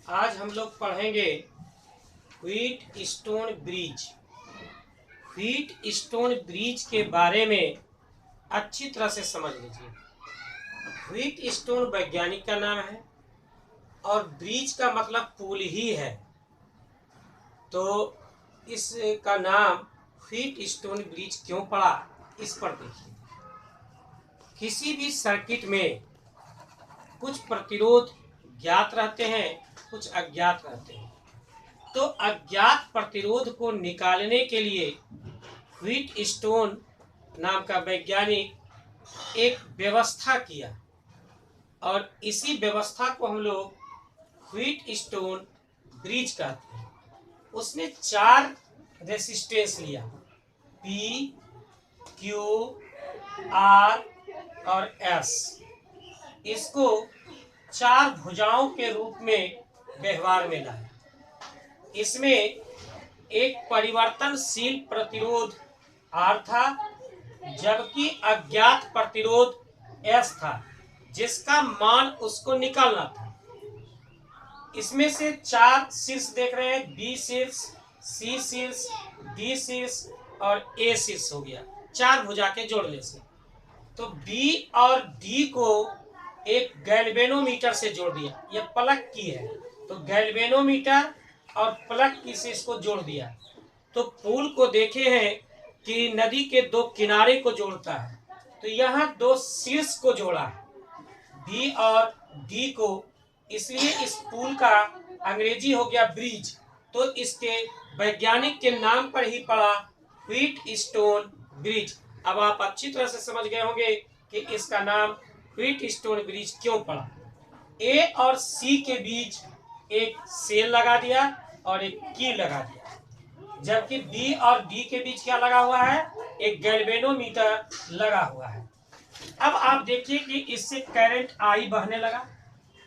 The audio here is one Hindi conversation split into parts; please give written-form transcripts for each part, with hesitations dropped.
आज हम लोग पढ़ेंगे wheat stone bridge. Wheat stone bridge के बारे में अच्छी तरह से समझ लीजिए। व्हीट स्टोन वैज्ञानिक का नाम है और ब्रिज का मतलब पुल ही है, तो इसका नाम व्हीट स्टोन ब्रिज क्यों पड़ा, इस पर देखिए। किसी भी सर्किट में कुछ प्रतिरोध ज्ञात रहते हैं, कुछ अज्ञात रहते हैं। तो अज्ञात प्रतिरोध को निकालने के लिए व्हीट स्टोन नाम का वैज्ञानिक एक व्यवस्था किया और इसी व्यवस्था को हम लोग व्हीट स्टोन ब्रिज कहते हैं। उसने 4 रेसिस्टेंस लिया, पी, क्यू, आर और एस। इसको 4 भुजाओं के रूप में व्यवहार में लाया। इसमें एक परिवर्तनशील प्रतिरोध आर था, जबकि अज्ञात प्रतिरोध एस था, जिसका मान उसको निकालना था। इसमें से 4 शीर्ष देख रहे हैं, बी शीर्ष, सी शीर्ष, डी शीर्ष और ए शीर्ष हो गया 4 भुजा के जोड़ने से। तो बी और डी को एक गैल्वेनोमीटर से जोड़ दिया, यह प्लग की है, तो गैल्वेनोमीटर और प्लग की से इसको जोड़ दिया। तो पुल को देखे हैं कि नदी के 2 किनारे को जोड़ता है, तो यहाँ 2 शीर्ष को जोड़ा है, बी और डी को, इसलिए इस पुल का अंग्रेजी हो गया ब्रिज। तो इसके वैज्ञानिक के नाम पर ही पड़ा व्हीट स्टोन ब्रिज। अब आप अच्छी तरह से समझ गए होंगे कि इसका नाम व्हीट स्टोन ब्रिज क्यों पड़ा। ए और सी के बीच एक सेल लगा दिया और एक की लगा दिया, जबकि बी और डी के बीच क्या लगा हुआ है, एक गैल्वेनोमीटर लगा हुआ है। अब आप देखिए कि इससे करंट आई बहने लगा।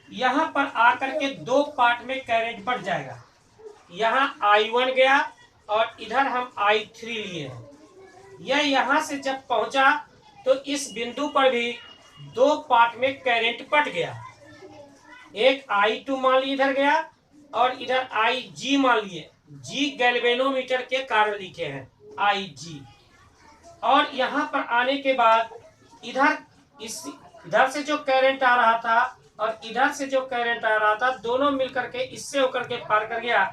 यहाँ पर आकर के 2 पार्ट में करंट बढ़ जाएगा। यहाँ I1 गया और इधर हम I3 लिए हैं। यह यहाँ से जब पहुंचा तो इस बिंदु पर भी 2 पार्ट में करंट पट गया। एक I2 मान ली इधर गया और इधर IG मान लिए, G गैल्वेनोमीटर के कारण लिखे हैं IG। और यहाँ पर आने के बाद इधर से जो करंट आ रहा था और इधर से जो करंट आ रहा था, दोनों मिलकर के इससे होकर के पार कर गया,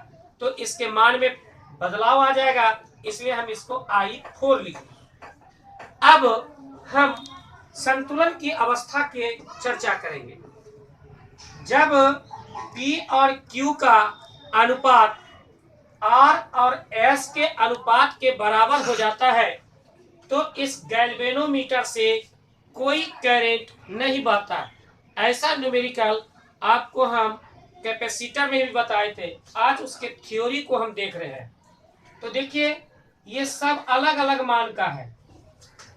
तो इसके मान में बदलाव आ जाएगा, इसलिए हम इसको I4 लिखेंगे। अब हम संतुलन की अवस्था की चर्चा करेंगे। जब P और Q का अनुपात R और S के अनुपात के बराबर हो जाता है, तो इस गैल्वेनोमीटर से कोई करंट नहीं बहता। ऐसा न्यूमेरिकल आपको हम कैपेसिटर में भी बताए थे, आज उसके थ्योरी को हम देख रहे हैं। तो देखिए ये सब अलग अलग मान का है,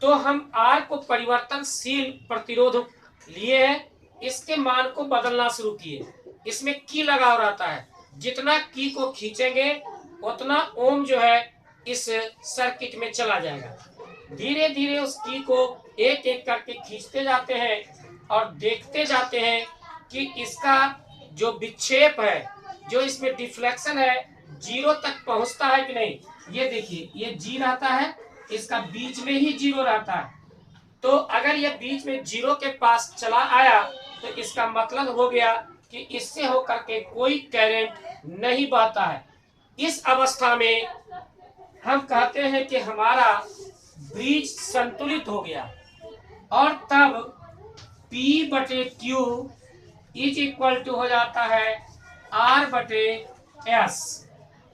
तो हम R को परिवर्तनशील प्रतिरोध लिए हैं, इसके मान को बदलना शुरू किए। इसमें की लगा रहता है, जितना की को खींचेंगे उतना ओम जो है इस सर्किट में चला जाएगा। धीरे धीरे उस की को एक एक करके खींचते जाते हैं और देखते जाते हैं कि इसका जो विक्षेप है, जो इसमें डिफ्लेक्शन है, 0 तक पहुंचता है कि नहीं। ये देखिए, ये G रहता है, इसका बीच में ही 0 रहता है। तो अगर ये बीच में 0 के पास चला आया तो इसका मतलब हो गया कि इससे होकर के कोई करंट नहीं बहता है। इस अवस्था में हम कहते हैं कि हमारा ब्रिज संतुलित हो गया और तब P/Q इज इक्वल टू हो जाता है R/S,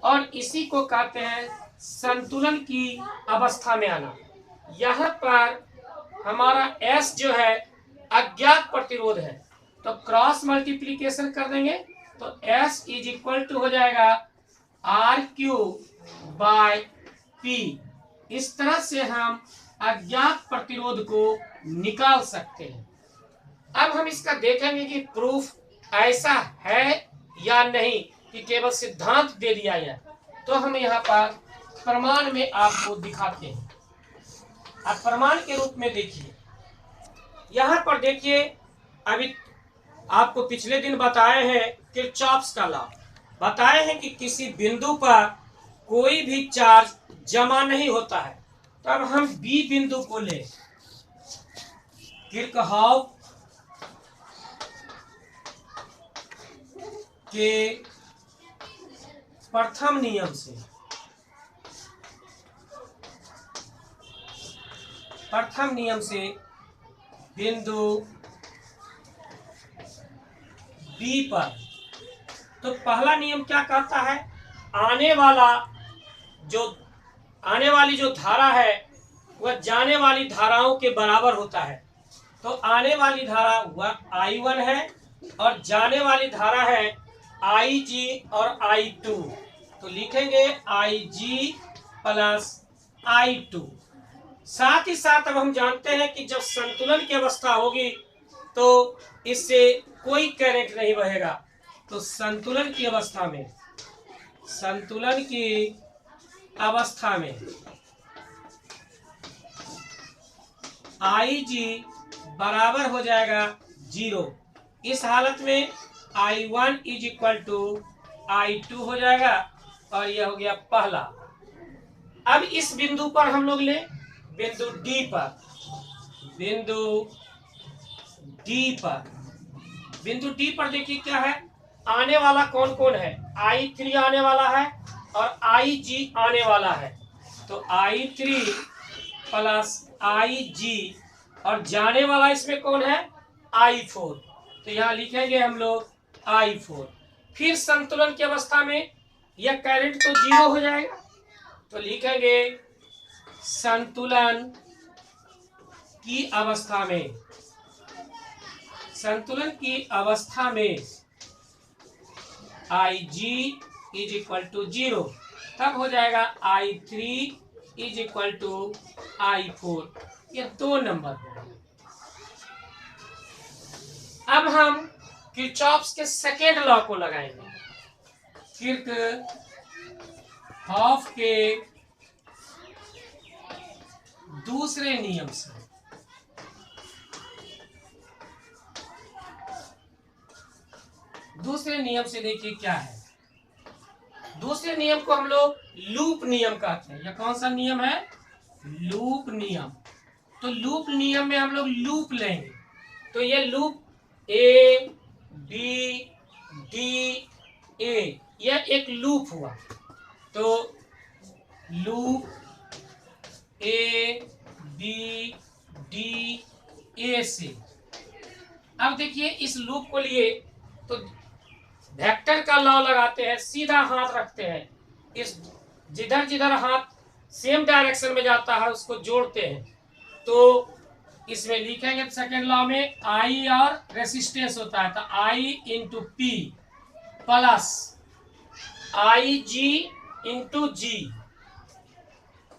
और इसी को कहते हैं संतुलन की अवस्था में आना। यहाँ पर हमारा S जो है अज्ञात प्रतिरोध है, तो क्रॉस मल्टीप्लीकेशन कर देंगे तो S इज इक्वल टू हो जाएगा R/Q/P। इस तरह से हम अज्ञात प्रतिरोध को निकाल सकते हैं। अब हम इसका देखेंगे कि प्रूफ ऐसा है या नहीं कि केवल सिद्धांत दे दिया जाए, तो हम यहाँ पर प्रमाण में आपको दिखाते हैं। अब प्रमाण के रूप में देखिए, यहाँ पर देखिए, अभी आपको पिछले दिन बताए हैं किरचॉफ्स का लॉ, बताए हैं कि किसी बिंदु पर कोई भी चार्ज जमा नहीं होता है। तो अब हम बी बिंदु को ले किरचॉफ के प्रथम नियम से, प्रथम नियम से बिंदु बी पर, तो पहला नियम क्या कहता है, आने वाली जो धारा है वह जाने वाली धाराओं के बराबर होता है। तो आने वाली धारा वह I1 है और जाने वाली धारा है IG और I2। तो लिखेंगे IG प्लस I2। साथ ही साथ अब हम जानते हैं कि जब संतुलन की अवस्था होगी तो इससे कोई करंट नहीं बहेगा। तो संतुलन की अवस्था में, संतुलन की अवस्था में IG बराबर हो जाएगा 0। इस हालत में I1 is equal to I2 हो जाएगा और यह हो गया पहला। अब इस बिंदु पर हम लोग ले बिंदु D पर, बिंदु D पर देखिए क्या है, आने वाला कौन कौन है, I3 आने वाला है और IG आने वाला है। तो I3 प्लस IG और जाने वाला इसमें कौन है, I4। तो यहाँ लिखेंगे हम लोग I4। फिर संतुलन की अवस्था में यह करंट तो 0 हो जाएगा, तो लिखेंगे संतुलन की अवस्था में, संतुलन की अवस्था में IG इज इक्वल टू 0। तब हो जाएगा I3 is equal to I4। ये 2 नंबर हो। अब हम किरचॉफ्स के सेकेंड लॉ को लगाएंगे, किरचॉफ के दूसरे नियम से। दूसरे नियम से देखिए क्या है, दूसरे नियम को हम लोग लूप नियम कहते हैं। यह कौन सा नियम है, लूप नियम। तो लूप नियम में हम लोग लूप लेंगे, तो ये loop A B D A, यह एक लूप हुआ। तो loop A B D A से, अब देखिए इस लूप को लिए तो वेक्टर का लॉ लगाते हैं, सीधा हाथ रखते हैं, इस जिधर जिधर हाथ सेम डायरेक्शन में जाता है उसको जोड़ते हैं। तो इसमें लिखेंगे सेकेंड लॉ में I और रेसिस्टेंस होता है, तो I into P plus IG into G,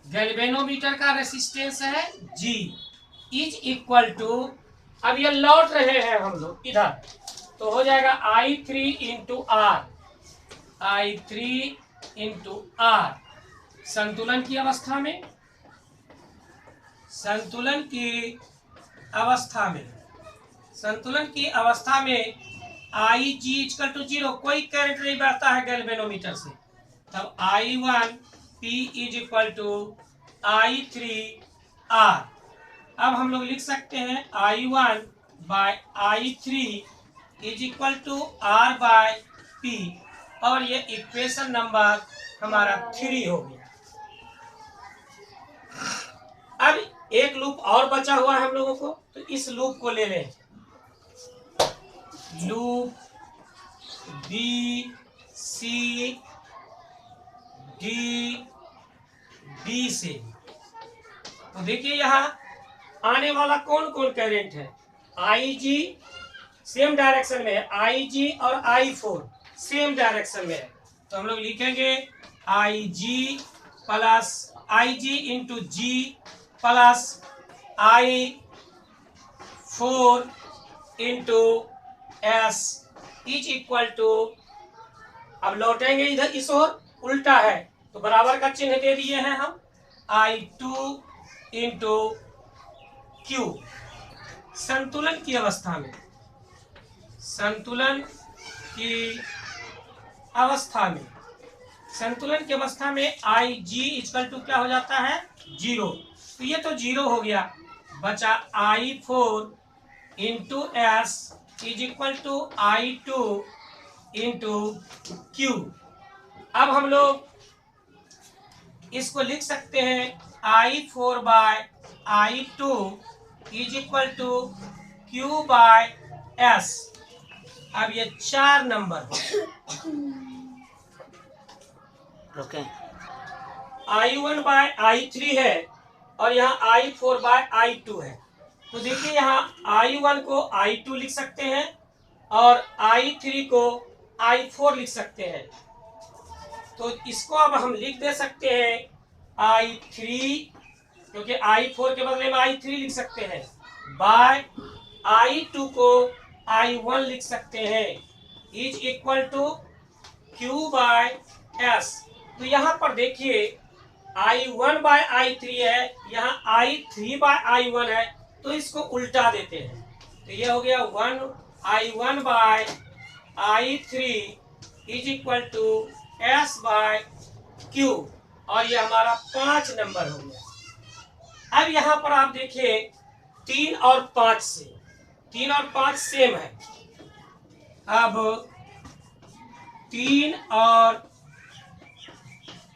galvanometer का रेसिस्टेंस है G इज इक्वल टू, अब ये लौट रहे हैं हम लोग इधर, तो हो जाएगा I3 into R, I3 into R। संतुलन की अवस्था में, संतुलन की अवस्था में, संतुलन की अवस्था में IG इक्वल टू 0, कोई करंट नहीं बहता है गैल्वेनोमीटर से। तब I1 P is equal to I3 R। अब हम लोग लिख सकते हैं I1 by I3 is equal to R by P, और ये इक्वेशन नंबर हमारा 3 हो गया। अब एक लूप और बचा हुआ है हम लोगों को, तो इस लूप को ले लें, loop B C D B से। तो देखिए यहाँ आने वाला कौन कौन करंट है, IG सेम डायरेक्शन में है, IG और I4 सेम डायरेक्शन में है। तो हम लोग लिखेंगे IG plus IG into G plus I4 into S is equal to, अब लौटेंगे इधर इस ओर, उल्टा है तो बराबर का चिन्ह दे दिए हैं हम, I2 इंटू Q। संतुलन की अवस्था में, संतुलन की अवस्था में, संतुलन की अवस्था में आई जी इक्वल टू क्या हो जाता है, 0। तो ये तो 0 हो गया, बचा I4 into S is equal to I2 into Q. अब हम लोग इसको लिख सकते हैं I4 by I2 is equal to Q by S. अब ये 4 number okay I1 by I3 है और यहाँ I4 बाय I2 है। तो देखिए यहाँ I1 को I2 लिख सकते हैं और I3 को I4 लिख सकते हैं। तो इसको अब हम लिख दे सकते हैं I3, क्योंकि I4 के बदले में I3 लिख सकते हैं, बाय I2 को I1 लिख सकते हैं, is equal to Q by S। तो यहाँ पर देखिए I1 बाय I3 है, यहाँ I3 बाय I1 है, तो इसको उल्टा देते हैं। तो ये हो गया I1 by I3 is equal to S by Q, और ये हमारा 5 नंबर हो गया। अब यहाँ पर आप देखिए 3 और 5 से, 3 और 5 सेम है। अब 3 और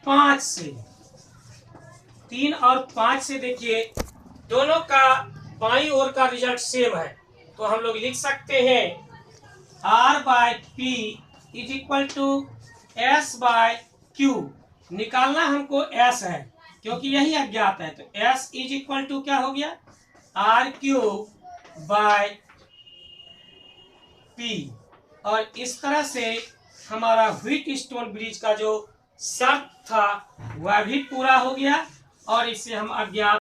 5 से, 3 और 5 से देखिए दोनों का बाईं ओर का रिजल्ट सेम है। तो हम लोग लिख सकते हैं R by P is equal to S by Q। निकालना हमको S है क्योंकि यही अज्ञात है, तो S इज इक्वल टू क्या हो गया, RQ बाय P। और इस तरह से हमारा व्हीटस्टोन ब्रिज का जो शर्त था वह भी पूरा हो गया और इससे हम अज्ञात